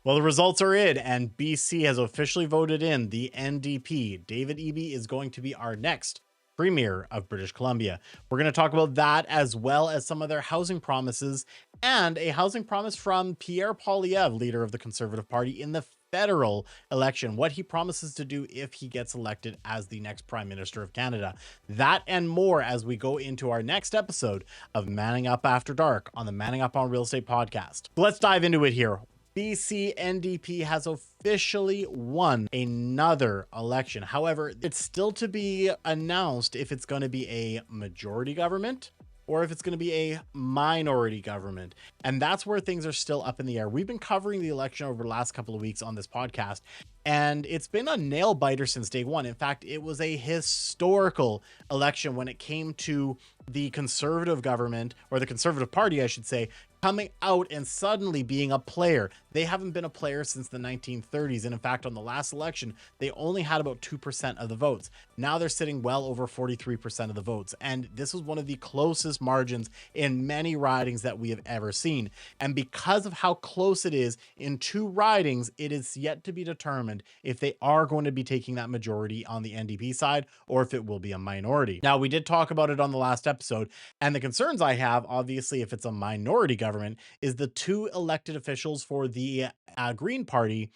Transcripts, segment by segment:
Well, the results are in, and BC has officially voted in the NDP. David Eby is going to be our next Premier of British Columbia. We're going to talk about that as well as some of their housing promises and a housing promise from Pierre Poilievre, leader of the Conservative Party, in the federal election, what he promises to do if he gets elected as the next Prime Minister of Canada. That and more as we go into our next episode of Manning Up After Dark on the Manning Up on Real Estate podcast. Let's dive into it here. BC NDP has officially won another election. However, it's still to be announced if it's going to be a majority government or if it's going to be a minority government. And that's where things are still up in the air. We've been covering the election over the last couple of weeks on this podcast, and it's been a nail biter since day one. In fact, it was a historical election when it came to the Conservative government, or the Conservative Party, I should say, coming out and suddenly being a player. They haven't been a player since the 1930s. And in fact, on the last election, they only had about 2% of the votes. Now they're sitting well over 43% of the votes. And this was one of the closest margins in many ridings that we have ever seen. And because of how close it is in two ridings, it is yet to be determined if they are going to be taking that majority on the NDP side or if it will be a minority. Now, we did talk about it on the last episode, and the concerns I have, obviously, if it's a minority government, is the two elected officials for the Green Party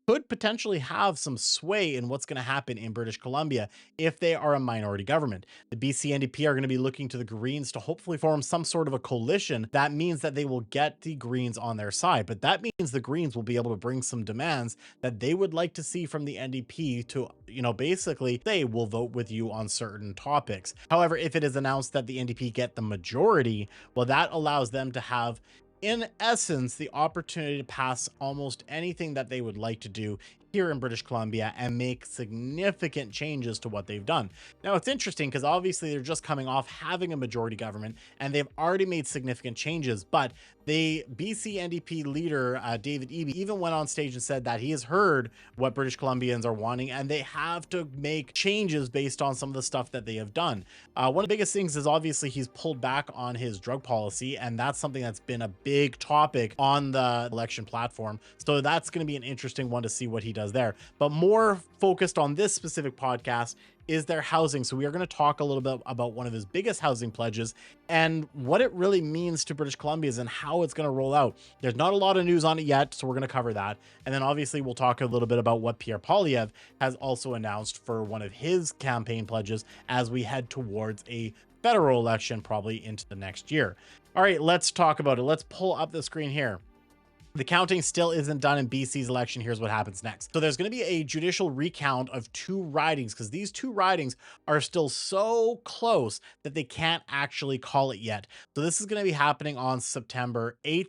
could potentially have some sway in what's going to happen in British Columbia if they are a minority government. The BC NDP are going to be looking to the Greens to hopefully form some sort of a coalition. That means that they will get the Greens on their side, but that means the Greens will be able to bring some demands that they would like to see from the NDP to, basically they will vote with you on certain topics. However, if it is announced that the NDP get the majority, well, that allows them to have, in essence, the opportunity to pass almost anything that they would like to do here in British Columbia and make significant changes to what they've done. Now, it's interesting because obviously they're just coming off having a majority government and they've already made significant changes, but the BC NDP leader, David Eby, even went on stage and said that he has heard what British Columbians are wanting and they have to make changes based on some of the stuff that they have done. One of the biggest things is obviously he's pulled back on his drug policy, and that's something that's been a big topic on the election platform. So that's going to be an interesting one to see what he does there. But more focused on this specific podcast is their housing. So we are going to talk a little bit about one of his biggest housing pledges and what it really means to British Columbians and how it's going to roll out. There's not a lot of news on it yet, so we're going to cover that. And then obviously we'll talk a little bit about what Pierre Poilievre has also announced for one of his campaign pledges as we head towards a federal election probably into the next year. All right, let's talk about it. Let's pull up the screen here. The counting still isn't done in BC's election. Here's what happens next. So there's going to be a judicial recount of two ridings because these two ridings are still so close that they can't actually call it yet. So this is going to be happening on September 8th,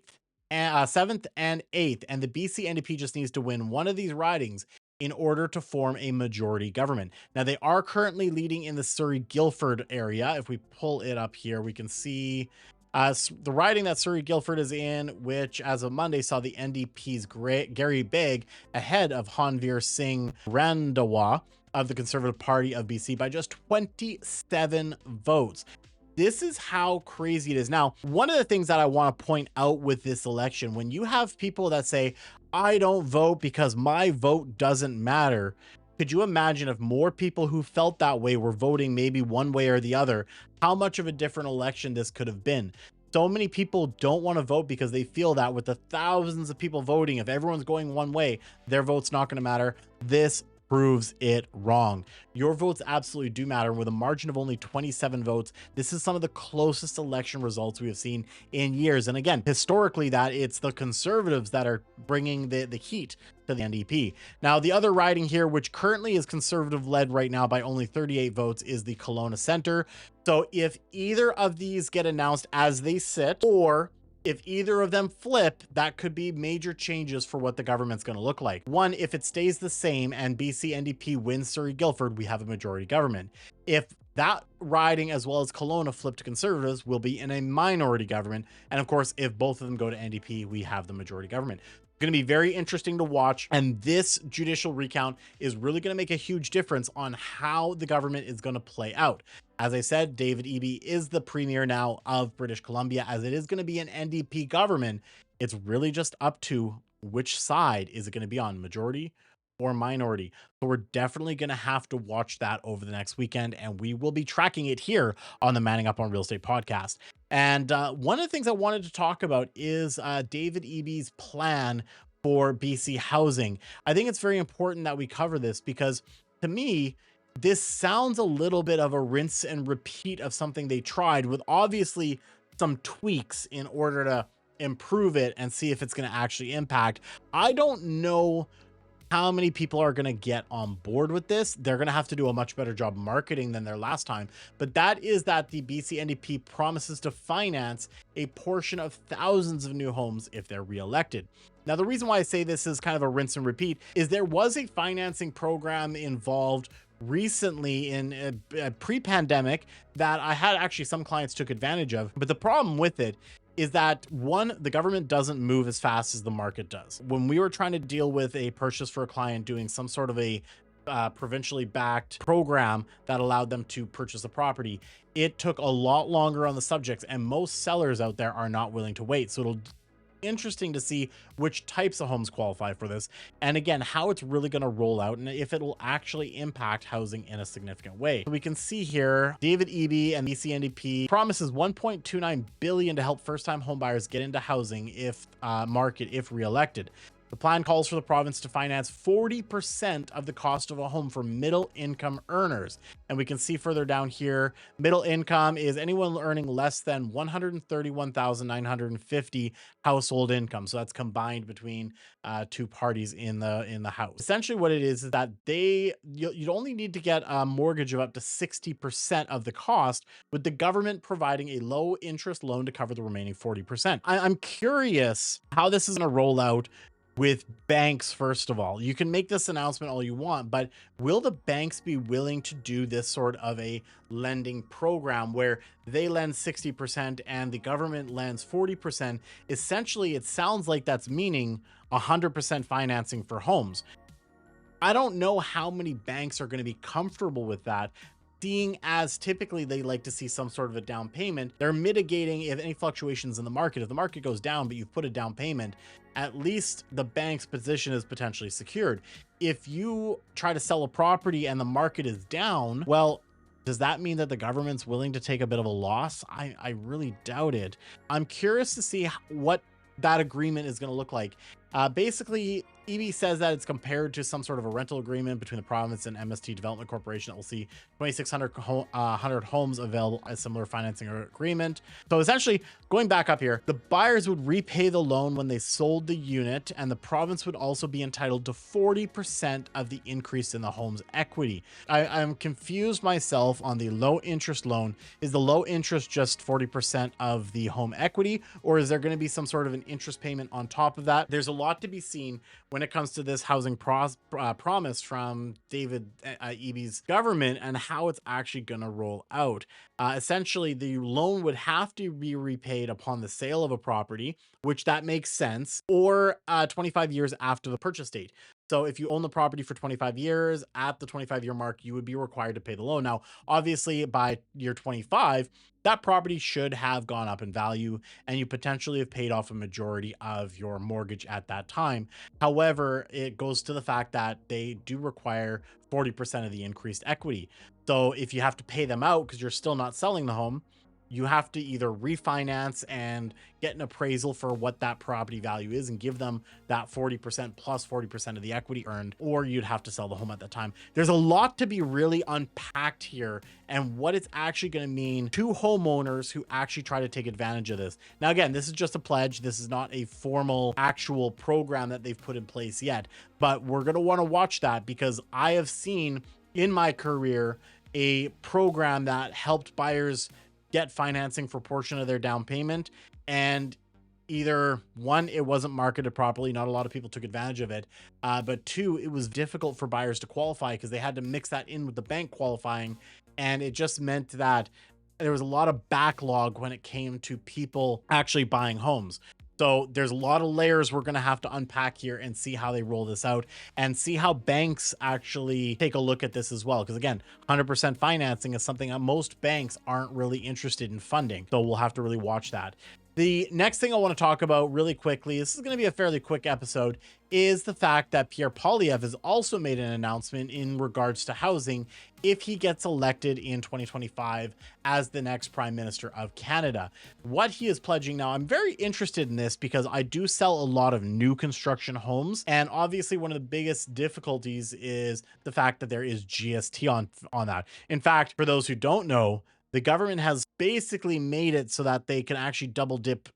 7th and 8th. And the BC NDP just needs to win one of these ridings in order to form a majority government. Now, they are currently leading in the Surrey-Guildford area. If we pull it up here, we can see the riding that Surrey-Guildford is in, which as of Monday saw the NDP's Gary Begg ahead of Hanveer Singh Randhawa of the Conservative Party of BC by just 27 votes. This is how crazy it is. Now, one of the things that I want to point out with this election, when you have people that say, I don't vote because my vote doesn't matter, could you imagine if more people who felt that way were voting maybe one way or the other, how much of a different election this could have been? So many people don't want to vote because they feel that with the thousands of people voting, if everyone's going one way, their vote's not going to matter. This proves it wrong. Your votes absolutely do matter. With a margin of only 27 votes, this is some of the closest election results we have seen in years. And again, historically, that it's the Conservatives that are bringing the heat to the NDP. Now, the other riding here, which currently is Conservative led right now by only 38 votes, is the Kelowna Centre. So if either of these get announced as they sit, or if either of them flip, that could be major changes for what the government's going to look like. One, if it stays the same and BC NDP wins Surrey-Guildford, we have a majority government. If that riding as well as Kelowna flip to Conservatives, will be in a minority government. And of course, if both of them go to NDP, we have the majority government. Going to be very interesting to watch, and this judicial recount is really going to make a huge difference on how the government is going to play out. As I said, David Eby is the premier now of British Columbia, as it is going to be an NDP government. It's really just up to which side is it going to be on, majority or minority? So we're definitely going to have to watch that over the next weekend, and we will be tracking it here on the Manning Up on Real Estate podcast. And one of the things I wanted to talk about is David Eby's plan for BC housing. I think it's very important that we cover this because, to me, this sounds a little bit of a rinse and repeat of something they tried, with obviously some tweaks in order to improve it and see if it's going to actually impact. I don't know how many people are going to get on board with this. They're going to have to do a much better job marketing than their last time. But that is that the BC NDP promises to finance a portion of thousands of new homes if they're reelected. Now, the reason why I say this is kind of a rinse and repeat is there was a financing program involved recently in pre-pandemic that I had actually some clients took advantage of. But the problem with it is that, one, the government doesn't move as fast as the market does. When we were trying to deal with a purchase for a client doing some sort of a provincially backed program that allowed them to purchase a property, it took a lot longer on the subjects, and most sellers out there are not willing to wait. So it'll interesting to see which types of homes qualify for this, and again, how it's really going to roll out and if it will actually impact housing in a significant way. So we can see here, David Eby and BC NDP promises 1.29 billion to help first-time homebuyers get into housing if market if re-elected. The plan calls for the province to finance 40% of the cost of a home for middle income earners. And we can see further down here, middle income is anyone earning less than 131,950 household income. So that's combined between two parties in the house. Essentially what it is that you'd only need to get a mortgage of up to 60% of the cost, with the government providing a low interest loan to cover the remaining 40%. I'm curious how this is going to roll out with banks. First of all, you can make this announcement all you want, but will the banks be willing to do this sort of a lending program where they lend 60% and the government lends 40%? Essentially, it sounds like that's meaning 100% financing for homes. I don't know how many banks are going to be comfortable with that, seeing as typically they like to see some sort of a down payment. They're mitigating if any fluctuations in the market. If the market goes down, but you've put a down payment, at least the bank's position is potentially secured. If you try to sell a property and the market is down, well, does that mean that the government's willing to take a bit of a loss? I really doubt it. I'm curious to see what that agreement is going to look like. Basically, Eby says that it's compared to some sort of a rental agreement between the province and MST Development Corporation that will see 2,600 homes available as similar financing agreement. So essentially, going back up here, the buyers would repay the loan when they sold the unit, and the province would also be entitled to 40% of the increase in the home's equity. I'm confused myself on the low interest loan. Is the low interest just 40% of the home equity, or is there going to be some sort of an interest payment on top of that? There's a lot to be seen when it comes to this housing promise from David Eby's government and how it's actually going to roll out. Essentially, the loan would have to be repaid upon the sale of a property, which that makes sense, or 25 years after the purchase date. So if you own the property for 25 years, at the 25-year mark, you would be required to pay the loan. Now, obviously, by year 25, that property should have gone up in value and you potentially have paid off a majority of your mortgage at that time. However, it goes to the fact that they do require 40% of the increased equity. So if you have to pay them out because you're still not selling the home, you have to either refinance and get an appraisal for what that property value is and give them that 40% plus 40% of the equity earned, or you'd have to sell the home at that time. There's a lot to be really unpacked here and what it's actually going to mean to homeowners who actually try to take advantage of this. Now, again, this is just a pledge. This is not a formal actual program that they've put in place yet, but we're going to want to watch that because I have seen in my career a program that helped buyers get financing for a portion of their down payment, and either one, it wasn't marketed properly, not a lot of people took advantage of it, but two, it was difficult for buyers to qualify because they had to mix that in with the bank qualifying, and it just meant that there was a lot of backlog when it came to people actually buying homes. So there's a lot of layers we're going to have to unpack here and see how they roll this out and see how banks actually take a look at this as well. Because again, 100% financing is something that most banks aren't really interested in funding. So we'll have to really watch that. The next thing I want to talk about really quickly, this is going to be a fairly quick episode, is the fact that Pierre Poilievre has also made an announcement in regards to housing if he gets elected in 2025 as the next Prime Minister of Canada. What he is pledging now, I'm very interested in this because I do sell a lot of new construction homes, and obviously one of the biggest difficulties is the fact that there is GST on that. In fact, for those who don't know, the government has basically made it so that they can actually double dip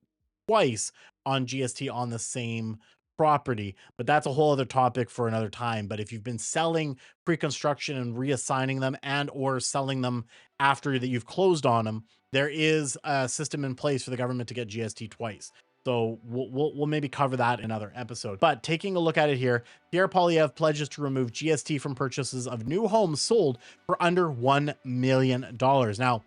twice on GST on the same property, but that's a whole other topic for another time. But if you've been selling pre-construction and reassigning them and or selling them after that you've closed on them, there is a system in place for the government to get GST twice. So we'll maybe cover that in another episode. But taking a look at it here, Pierre Poilievre pledges to remove GST from purchases of new homes sold for under $1 million. Now,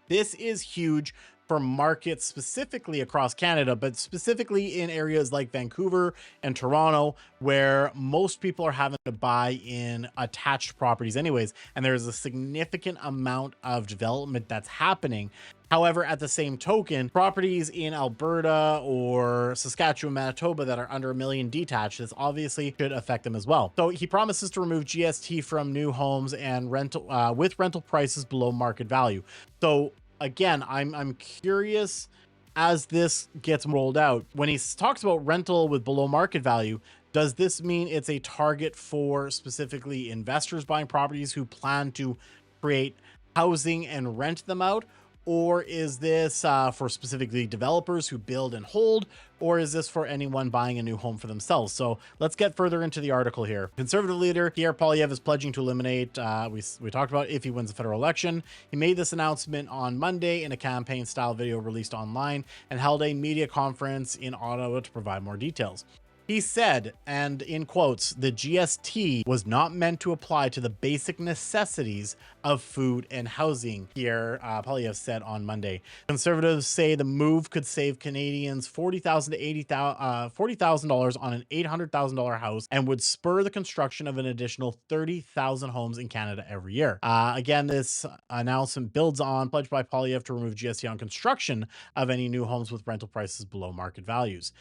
this is huge for markets specifically across Canada, but specifically in areas like Vancouver and Toronto, where most people are having to buy in attached properties anyways, and there's a significant amount of development that's happening. However, at the same token, properties in Alberta or Saskatchewan, Manitoba that are under $1 million detached, this obviously should affect them as well. So he promises to remove GST from new homes and rental with rental prices below market value. So again, I'm curious as this gets rolled out. When he talks about rental with below market value, does this mean it's a target for specifically investors buying properties who plan to create housing and rent them out? Or is this for specifically developers who build and hold? Or is this for anyone buying a new home for themselves? So let's get further into the article here. Conservative leader Pierre Poilievre is pledging to eliminate, we talked about if he wins the federal election. He made this announcement on Monday in a campaign style video released online and held a media conference in Ottawa to provide more details. He said, and in quotes, the GST was not meant to apply to the basic necessities of food and housing, Pierre Poilievre said on Monday. Conservatives say the move could save Canadians $40,000 to $40,000 on an $800,000 house and would spur the construction of an additional 30,000 homes in Canada every year. Again, this announcement builds on pledge by Poilievre to remove GST on construction of any new homes with rental prices below market values.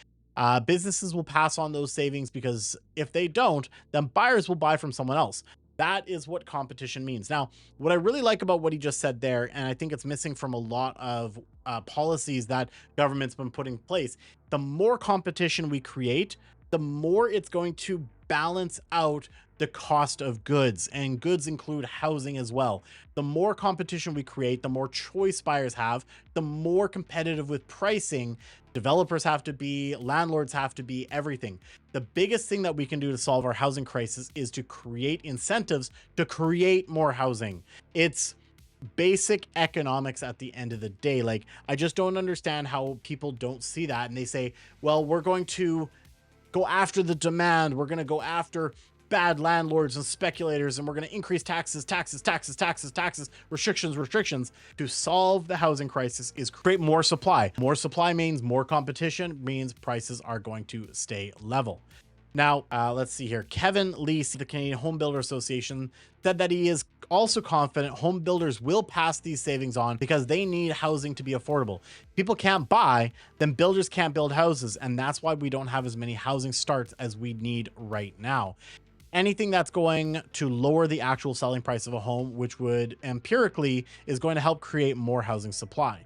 Businesses will pass on those savings because if they don't, then buyers will buy from someone else. That is what competition means. Now, what I really like about what he just said there, and I think it's missing from a lot of policies that government's been putting in place, the more competition we create, the more it's going to balance out the cost of goods, and goods include housing as well. The more competition we create, the more choice buyers have, the more competitive with pricing developers have to be, landlords have to be, everything. The biggest thing that we can do to solve our housing crisis is to create incentives to create more housing. It's basic economics at the end of the day. Like, I just don't understand how people don't see that, and they say, well, we're going to go after the demand, we're going to go after bad landlords and speculators, and we're going to increase taxes, restrictions. To solve the housing crisis is create more supply. More supply means more competition, means prices are going to stay level. Now, let's see here. Kevin Leese, the Canadian Home Builder Association, said that he is also confident home builders will pass these savings on because they need housing to be affordable. People can't buy, then builders can't build houses, and that's why we don't have as many housing starts as we need right now. Anything that's going to lower the actual selling price of a home, which would empirically is going to help create more housing supply.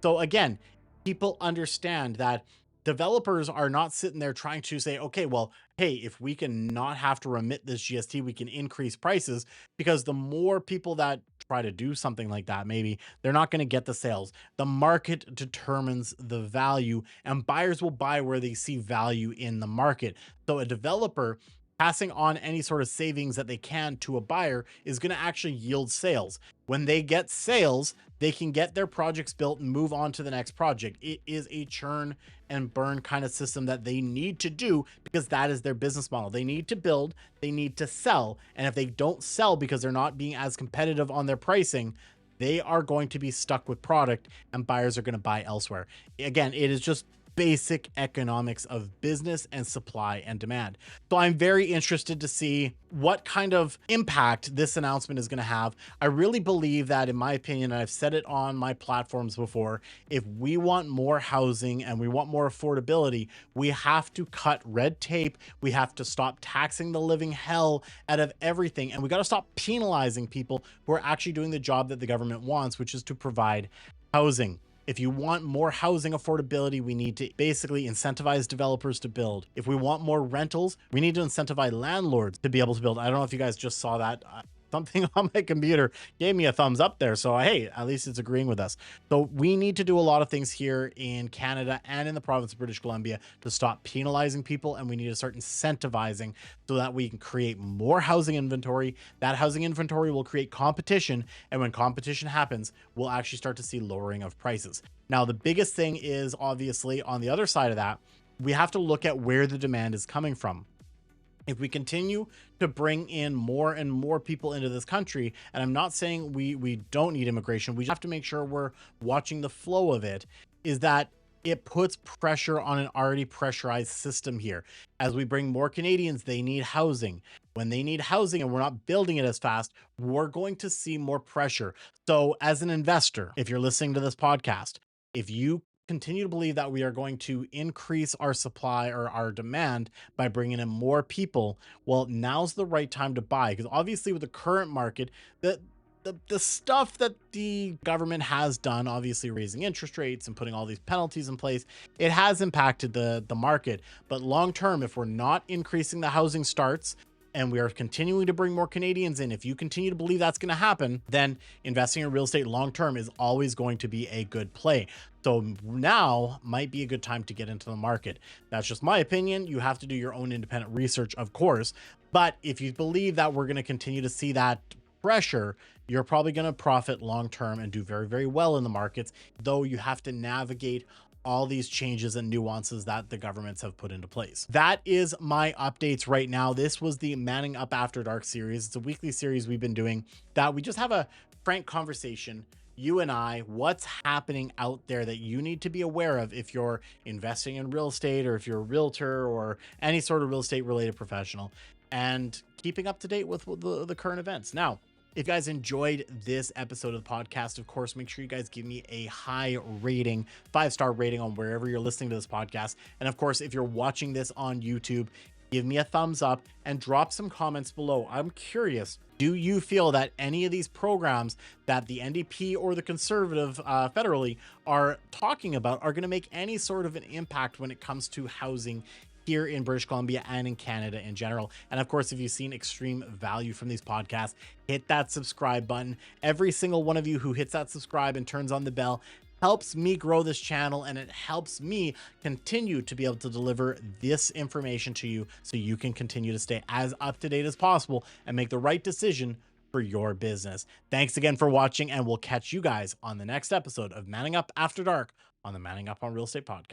So again, people understand that developers are not sitting there trying to say, okay, well, hey, if we can not have to remit this GST, we can increase prices, because the more people that try to do something like that, maybe they're not going to get the sales. The market determines the value, and buyers will buy where they see value in the market. So a developer passing on any sort of savings that they can to a buyer is going to actually yield sales. When they get sales, they can get their projects built and move on to the next project. It is a churn and burn kind of system that they need to do because that is their business model. They need to build, they need to sell. And if they don't sell because they're not being as competitive on their pricing, they are going to be stuck with product and buyers are going to buy elsewhere. Again, it is just basic economics of business and supply and demand. So I'm very interested to see what kind of impact this announcement is going to have. I really believe that, in my opinion, and I've said it on my platforms before, if we want more housing and we want more affordability, we have to cut red tape. We have to stop taxing the living hell out of everything. And we got to stop penalizing people who are actually doing the job that the government wants, which is to provide housing. If you want more housing affordability, we need to basically incentivize developers to build. If we want more rentals, we need to incentivize landlords to be able to build. I don't know if you guys just saw that. Something on my computer gave me a thumbs up there. So, hey, at least it's agreeing with us. So we need to do a lot of things here in Canada and in the province of British Columbia to stop penalizing people. And we need to start incentivizing so that we can create more housing inventory. That housing inventory will create competition. And when competition happens, we'll actually start to see lowering of prices. Now, the biggest thing is obviously on the other side of that, we have to look at where the demand is coming from. If we continue to bring in more and more people into this country, and I'm not saying we don't need immigration, we just have to make sure we're watching the flow of it, is that it puts pressure on an already pressurized system here. As we bring more Canadians, they need housing. When they need housing and we're not building it as fast, we're going to see more pressure. So as an investor, if you're listening to this podcast, if you continue to believe that we are going to increase our supply or our demand by bringing in more people, well, now's the right time to buy. Because obviously with the current market, the stuff that the government has done, obviously raising interest rates and putting all these penalties in place, it has impacted the market. But long term, if we're not increasing the housing starts and we are continuing to bring more Canadians in, if you continue to believe that's going to happen, then investing in real estate long term is always going to be a good play. So now might be a good time to get into the market. That's just my opinion. You have to do your own independent research, of course. But if you believe that we're going to continue to see that pressure, you're probably going to profit long term and do very, very well in the markets, though you have to navigate all these changes and nuances that the governments have put into place. That is my updates right now. This was the Manning Up After Dark series. It's a weekly series we've been doing that we just have a frank conversation, you and I, what's happening out there that you need to be aware of if you're investing in real estate or if you're a realtor or any sort of real estate related professional, and keeping up to date with the current events. Now, if you guys enjoyed this episode of the podcast, of course, make sure you guys give me a high rating, 5-star rating on wherever you're listening to this podcast. And of course, if you're watching this on YouTube, give me a thumbs up and drop some comments below. I'm curious, do you feel that any of these programs that the NDP or the Conservative federally are talking about are going to make any sort of an impact when it comes to housing here in British Columbia and in Canada in general? And of course, if you've seen extreme value from these podcasts, hit that subscribe button. Every single one of you who hits that subscribe and turns on the bell helps me grow this channel, and it helps me continue to be able to deliver this information to you so you can continue to stay as up to date as possible and make the right decision for your business. Thanks again for watching, and we'll catch you guys on the next episode of Manning Up After Dark on the Manning Up on Real Estate podcast.